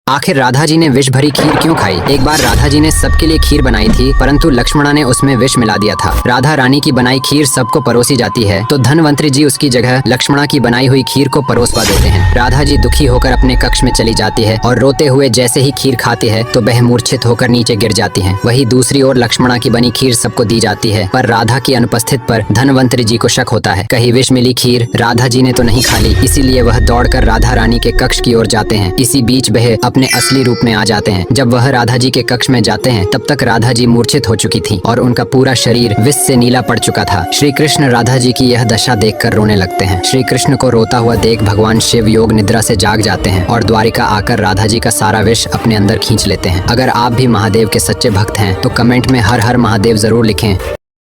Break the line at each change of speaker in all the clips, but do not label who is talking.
आखिर राधा जी ने विष भरी खीर क्यों खाई? एक बार राधा जी ने सबके लिए खीर बनाई थी, परंतु लक्ष्मणा ने उसमें विष मिला दिया था। राधा रानी की बनाई खीर सबको परोसी जाती है, तो धनवंतरी जी उसकी जगह लक्ष्मणा की बनाई हुई खीर को परोसवा देते हैं। राधा जी दुखी होकर अपने कक्ष में चली जाती है और रोते हुए जैसे ही खीर खाती है तो वह मूर्छित होकर नीचे गिर जाती है। वही दूसरी ओर लक्ष्मणा की बनी खीर सबको दी जाती है, पर राधा की अनुपस्थित पर धनवंतरी जी को शक होता है, कहीं विष मिली खीर राधा जी ने तो नहीं खा ली। इसीलिए वह दौड़कर राधा रानी के कक्ष की ओर जाते हैं। इसी बीच वह अपने असली रूप में आ जाते हैं। जब वह राधा जी के कक्ष में जाते हैं तब तक राधा जी मूर्छित हो चुकी थी और उनका पूरा शरीर विष से नीला पड़ चुका था। श्री कृष्ण राधा जी की यह दशा देखकर रोने लगते हैं। श्री कृष्ण को रोता हुआ देख भगवान शिव योग निद्रा से जाग जाते हैं और द्वारिका आकर राधा जी का सारा विष अपने अंदर खींच लेते हैं। अगर आप भी महादेव के सच्चे भक्त हैं तो कमेंट में हर हर महादेव जरूर लिखें।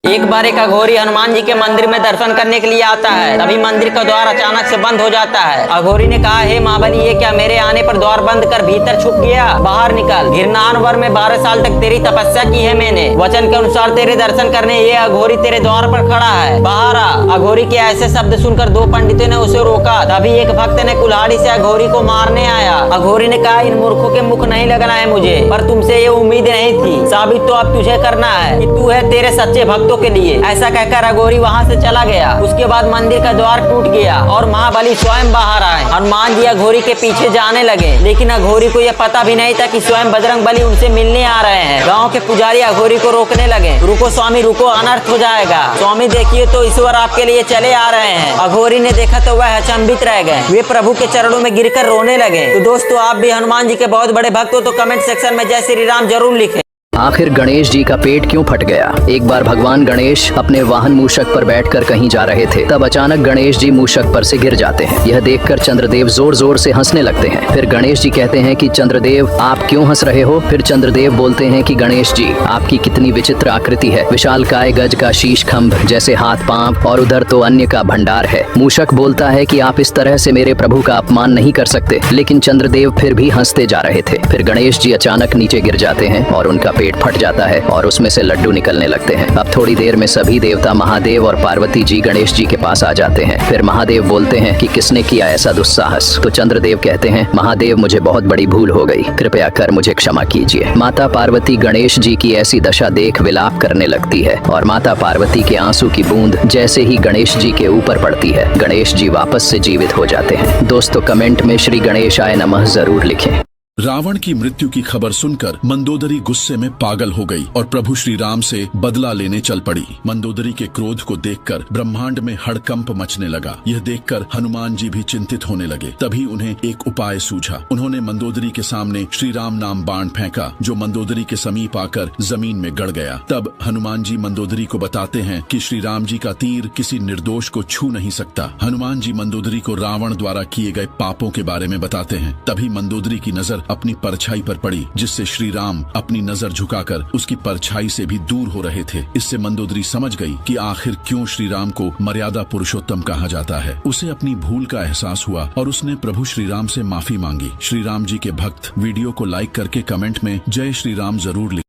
एक बार एक अघोरी हनुमान जी के मंदिर में दर्शन करने के लिए आता है। तभी मंदिर का द्वार अचानक से बंद हो जाता है। अघोरी ने कहा, हे महाबली, ये क्या मेरे आने पर द्वार बंद कर भीतर छुप गया? बाहर निकल। गिरनारवर में 12 साल तक तेरी तपस्या की है मैंने। वचन के अनुसार तेरे दर्शन करने ये अघोरी तेरे द्वार पर खड़ा है, बाहर आ। अघोरी के ऐसे शब्द सुनकर दो पंडितों ने उसे रोका। तभी एक भक्त ने कुल्हाड़ी से अघोरी को मारने आया। अघोरी ने कहा, इन मूर्खों के मुख नहीं लगना है मुझे, पर तुमसे ये उम्मीद नहीं थी। साबित तो अब तुझे करना है कि तू है तेरे सच्चे भक्तों के लिए। ऐसा कहकर अघोरी वहाँ से चला गया। उसके बाद मंदिर का द्वार टूट गया और महाबली स्वयं बाहर आए। हनुमान जी अघोरी के पीछे जाने लगे, लेकिन अघोरी को यह पता भी नहीं था कि स्वयं बजरंग बली उनसे मिलने आ रहे हैं। गांव के पुजारी अघोरी को रोकने लगे। रुको स्वामी रुको, अनर्थ हो जाएगा। स्वामी देखिए तो ईश्वर आपके लिए चले आ रहे हैं। अघोरी ने देखा तो वह अचंभित रह गए। वे प्रभु के चरणों में गिरकर रोने लगे। तो दोस्तों, आप भी हनुमान जी के बहुत बड़े भक्त हो तो कमेंट सेक्शन में जय श्री राम जरूर लिखें।
आखिर गणेश जी का पेट क्यों फट गया? एक बार भगवान गणेश अपने वाहन मूषक पर बैठकर कहीं जा रहे थे। तब अचानक गणेश जी मूषक पर से गिर जाते हैं। यह देखकर चंद्रदेव जोर जोर से हंसने लगते हैं। फिर गणेश जी कहते हैं कि चंद्रदेव, आप क्यों हंस रहे हो? फिर चंद्रदेव बोलते हैं कि गणेश जी, आपकी कितनी विचित्र आकृति है। विशालकाय गज का शीश खंभ जैसे हाथ पांव, और उधर तो अन्य का भंडार है। मूषक बोलता है कि आप इस तरह से मेरे प्रभु का अपमान नहीं कर सकते, लेकिन चंद्रदेव फिर भी हंसते जा रहे थे। फिर गणेश जी अचानक नीचे गिर जाते हैं और उनका पेट फट जाता है और उसमें से लड्डू निकलने लगते हैं। अब थोड़ी देर में सभी देवता महादेव और पार्वती जी गणेश जी के पास आ जाते हैं। फिर महादेव बोलते हैं कि किसने किया ऐसा दुस्साहस? तो चंद्रदेव कहते हैं, महादेव, मुझे बहुत बड़ी भूल हो गई, कृपया कर मुझे क्षमा कीजिए। माता पार्वती गणेश जी की ऐसी दशा देख विलाप करने लगती है और माता पार्वती के आंसू की बूंद जैसे ही गणेश जी के ऊपर पड़ती है, गणेश जी वापस से जीवित हो जाते हैं। दोस्तों, कमेंट में श्री गणेशाय नमः जरूर लिखें।
रावण की मृत्यु की खबर सुनकर मंदोदरी गुस्से में पागल हो गई और प्रभु श्री राम से बदला लेने चल पड़ी। मंदोदरी के क्रोध को देखकर ब्रह्मांड में हड़कंप मचने लगा। यह देखकर हनुमान जी भी चिंतित होने लगे। तभी उन्हें एक उपाय सूझा। उन्होंने मंदोदरी के सामने श्री राम नाम बाण फेंका, जो मंदोदरी के समीप आकर जमीन में गड़ गया। तब हनुमान जी मंदोदरी को बताते हैं कि श्री राम जी का तीर किसी निर्दोष को छू नहीं सकता। हनुमान जी मंदोदरी को रावण द्वारा किए गए पापों के बारे में बताते हैं। तभी मंदोदरी की नजर अपनी परछाई पर पड़ी, जिससे श्री राम अपनी नजर झुकाकर उसकी परछाई से भी दूर हो रहे थे। इससे मंदोदरी समझ गई कि आखिर क्यों श्री राम को मर्यादा पुरुषोत्तम कहा जाता है। उसे अपनी भूल का एहसास हुआ और उसने प्रभु श्री राम से माफी मांगी। श्री राम जी के भक्त वीडियो को लाइक करके कमेंट में जय श्री राम जरूर लिखें।